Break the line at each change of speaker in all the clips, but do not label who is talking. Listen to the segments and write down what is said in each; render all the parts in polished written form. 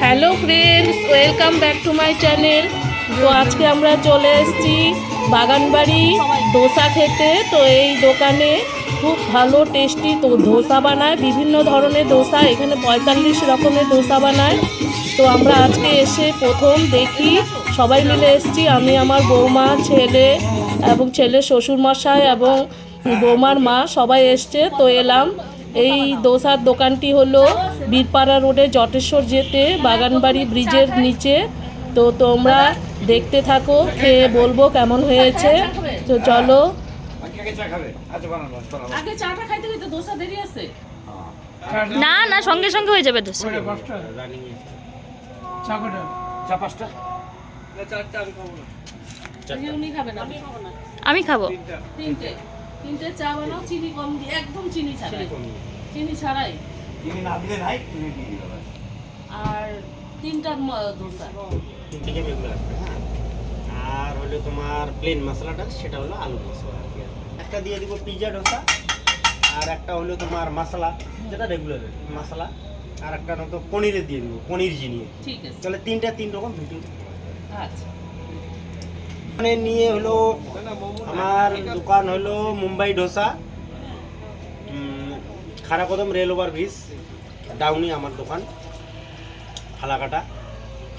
Hello friends, welcome back to my channel. তো আজকে আমরা চলে এসেছি বাগানবাড়ি ধোসা খেতে। তো এই দোকানে খুব ভালো টেস্টি তো ধোসা বানায়, বিভিন্ন ধরনের ধোসা, এখানে 45 রকমের ধোসা বানায়। তো আমরা আজকে এসে প্রথম দেখি, সবাই মিলে এসেছি, আমি, আমার বৌমা, ছেলে এবং ছেলের শ্বশুরমশাই এবং বৌমার মা সবাই এসছে। তো এলাম। এই দোসার দোকানটি হলো বীরপাড়া রোডে জটেশ্বর যেতে বাগানবাড়ি ব্রিজের নিচে। তো তোমরা দেখতে থাকো, খেয়ে বলবো কেমন হয়েছে। তো চলো।
না না, সঙ্গে সঙ্গে হয়ে যাবে দোসা। আমি খাবো।
তিনটে চা বানাও, চিনি কম দিয়ে, একদম চিনি ছাড়াই, চিনি ছাড়াই। আর তিনটা দোসা।
তিনটে বেগুলো আসবে, হ্যাঁ। আর হলো তোমার প্লেন মশলাটা, সেটা হলো আলু মশলা। একটা দিয়ে দিব পিৎজা ডোসা, আর একটা হলো তোমার মশলা, যেটা রেগুলার মশলা, আর একটা নতো পনিরের দিয়ে দিব, পনির জিনিয়ে।
ঠিক আছে,
তাহলে তিন রকম ভিডিও।
আচ্ছা।
মানে নিয়ে হলো আমার দোকান হলো মুম্বাই ডোসা, খারাকদম রেল ওভার ব্রিজ ডাউনি আমার দোকান, ফালাকাটা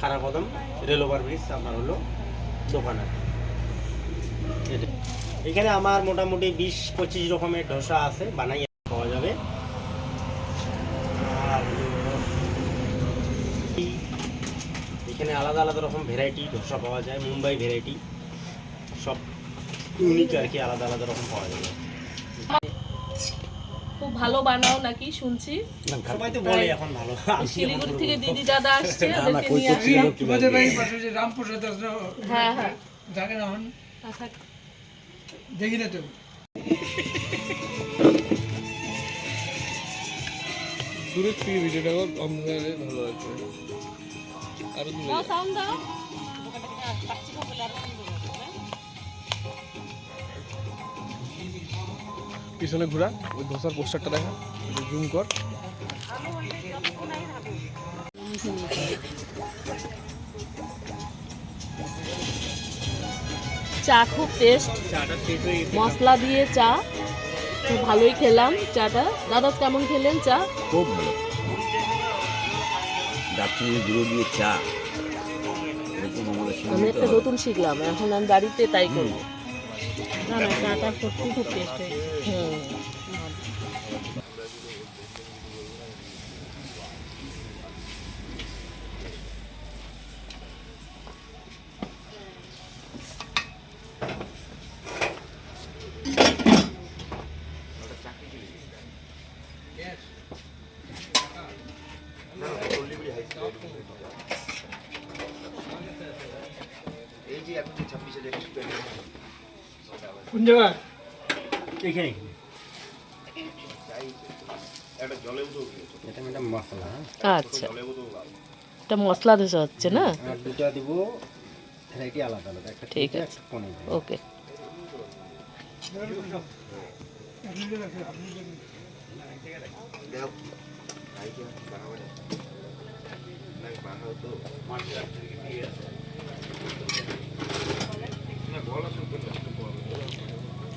খারাকদম রেল ওভার ব্রিজ আমার হলো দোকান আছে। এখানে আমার মোটামুটি 20-25 রকমের ডোসা আছে, বানাই পাওয়া যাবে। আর এখানে আলাদা আলাদা রকম ভ্যারাইটি ডোসা পাওয়া যায়, মুম্বাই ভ্যারাইটি সব ইউনিক আর কি, আলাদা আলাদা রকম পাওয়া যাবে।
খুব ভালো বানাও নাকি শুনছি,
সবাই তো বলে এখন ভালো।
শিলিগুড়ি থেকে দিদি দাদা আসছে, ওদেরকে নিয়ে আসলাম। হ্যাঁ হ্যাঁ,
দেখি না তো দূরের থেকে ভিডিওটা অন্ধকারে ভালো লাগবে। আরো দূরে
সাউন্ড দাও।
পিছনে ঘোরা, ওই ধোসার পোস্টারটা দেখা, জুম কর।
চা খুব টেস্ট, মশলা দিয়ে চা খুব ভালোই খেলাম চাটা। দাদা কেমন খেলেন চা?
খুব ভালো, দারচিনি গুঁড়ো দিয়ে চা, এরকম আমাদের
আমি একটা নতুন শিখলাম, এখন আমি বাড়িতে তাই করব। না না, চাটা সত্যি খুব টেস্ট হয়েছে।
কোন জায়গা?
এখানে এটা একটা মশলা,
আচ্ছা, এটা মশলা ধোসা হচ্ছে না?
আর দুটা দিব ভ্যারাইটি আলাদা আলাদা, একটা
ঠিক
পিৎজা,
আছে,
একটা পনির।
ওকে।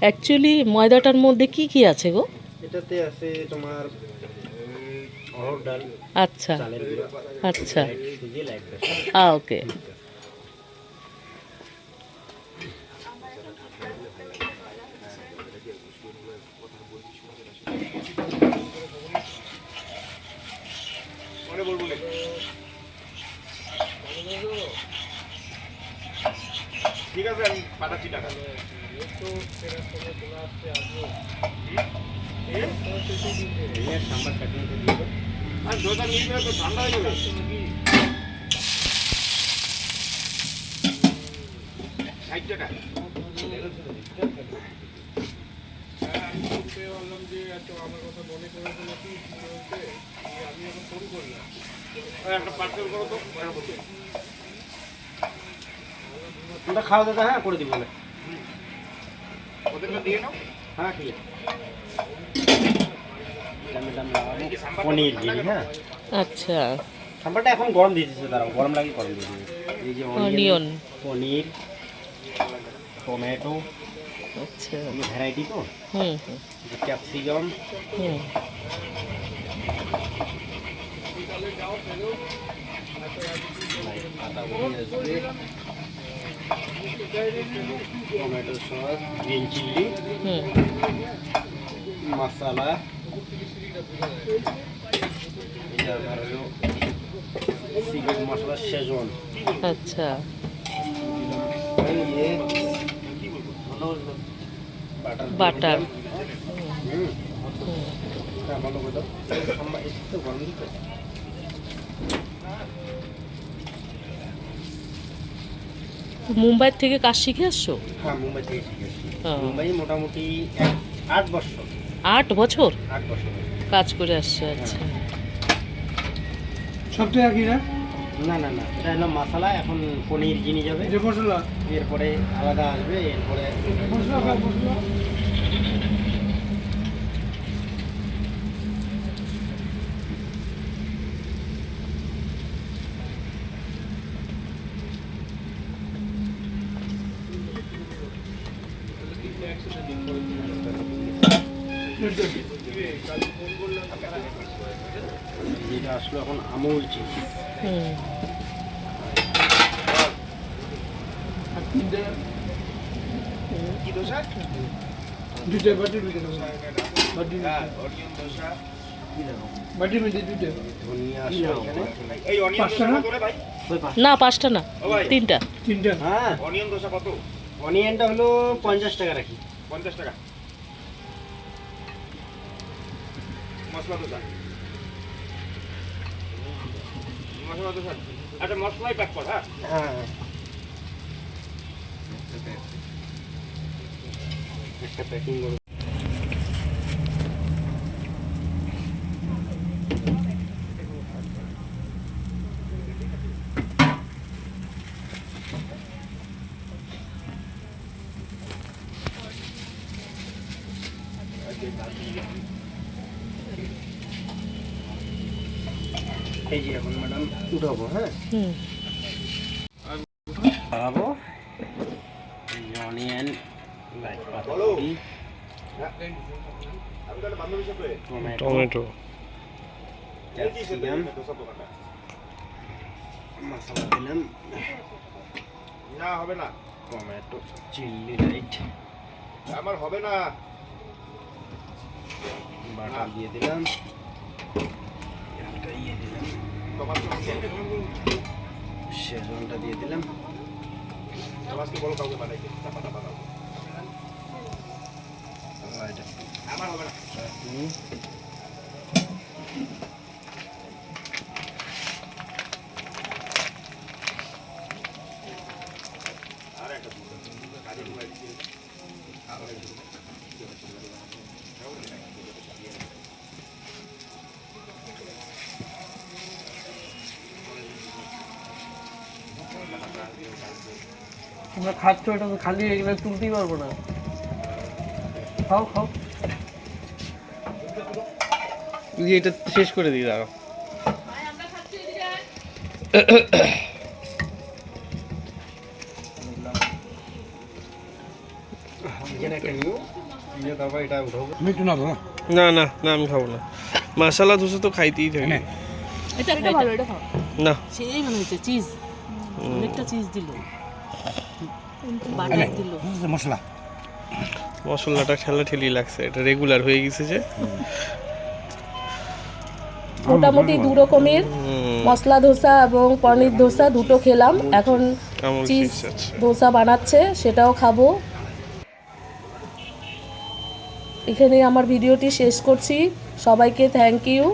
অ্যাকচুয়ালি ময়দাটার মধ্যে কি কি আছে গো?
এটাতে আছে তোমার অড়হর ডাল,
আচ্ছা
চালের গুঁড়া,
আচ্ছা,
লাইট সুজি, লাইট বেসন।
ওকে।
ঠিক আছে, আমি পাঠাচ্ছি টাকা। সাম্বার চাটনি দিয়ে দেবো। আর দোটা নিয়ে গেলে তো ঠান্ডা হয়ে যাবে। 60 টাকা। একটা পার্সেল করো তো। ওটা খাওয়া দাওয়া, হ্যাঁ করে দিব। ওদেরকে দিয়ে নাও। হ্যাঁ ঠিক আছে। পনির জিনিস, হ্যাঁ
আচ্ছা,
সাম্বারটা এখন গরম দিয়ে দিচ্ছে, দাঁড়াও গরম লাগে গরম দিয়ে দিবে। এই যে
অনিয়ন।
পনির, টমেটো,
আচ্ছা।
ভ্যারাইটি তো,
হুম
ক্যাপসিকাম,
হুম
টমেটো সস, গ্রিন চিলি,
হুম
মশলা, এটা আমার হলো সিক্রেট মশলা শেজওয়ান।
আচ্ছা। বাটার। মুম্বাই থেকে কাজ শিখে আসছো?
হ্যাঁ, মুম্বাই থেকে শিখেছি।
হ্যাঁ।
মুম্বাই মোটামুটি 8 বছর।
8 বছর
8 বছর।
কাজ করে আসছে। আচ্ছা।
সবচেয়ে একই না
না না না, এটা হলো মশলা। এখন পনির জিনি যাবে,
যে মশলা
এরপরে আলাদা আসবে, এরপরে
মশলা
যেটা আসলো এখন আমুল চিজ।
হুম
দুটো বাটি বাটি মধ্যে দুটো
ধনিয়া আসলো এখানে।
পাঁচটা না
ওই পাঁচ-
না 5টা না 3টা।
তিনটা
হ্যাঁ,
অনিয়ন দোসা কত?
অনিয়নটা হলো 50 টাকা রাখি।
50 টাকা। মশলা দোসা। মশলা দোসা। আচ্ছা মশলাই প্যাক কর, হ্যাঁ?
হ্যাঁ, একটা প্যাকিং করো। এই যে এখন ম্যাডাম উঠাবো। হ্যাঁ,
হুম
খাবো অনিয়ন, পাতাকপি,
আমি তাহলে বান্ধবী সাথে
টমেটো
ক্যাপসিকাম,
দোসা দোকানটা।
মশলা দিলাম,
না হবে না,
টমেটো, চিলি লাইট,
আমার হবে না।
বাটার দিয়ে দিলাম, এটা দিয়ে দিলাম,
তোমার
শেজওয়ানটা দিয়ে দিলাম।
তোমাকে বলো কাউকে বানাইতে, চাপাটা বানাও।
আর এটা
আমার হবে না।
চাটনি,
আর একটা কাজে ঘুমাই দিচ্ছি।
তোমরা খাচ্ছ, এটা তো খালি এগুলো তুলতেই পারবো না। খাও খাও, এটা শেষ করে দিই দাঁড়াও।
এখানে একটা নিও, নিয়ে তারপর এটা উঠাবো।
না না না, আমি খাবো না। মশলা ধোসা তো খাইতেই থাকি।
এটা ভালো, এটা খাও।
না
সেই মনে হচ্ছে চিজ, অনেকটা চিজ দিল, বাটার দিল।
মশলাটা ঠেলা ঠেলি লাগছে, এটা রেগুলার হয়ে গেছে যে।
মোটামুটি 2 রকমের মশলা ধোসা এবং পনির ধোসা দুটো খেলাম। এখন
আমুল
চিজ
চিজ আছে।
ধোসা বানাচ্ছে, সেটাও খাবো। এখানে আমার ভিডিওটি শেষ করছি। সবাইকে থ্যাংক ইউ।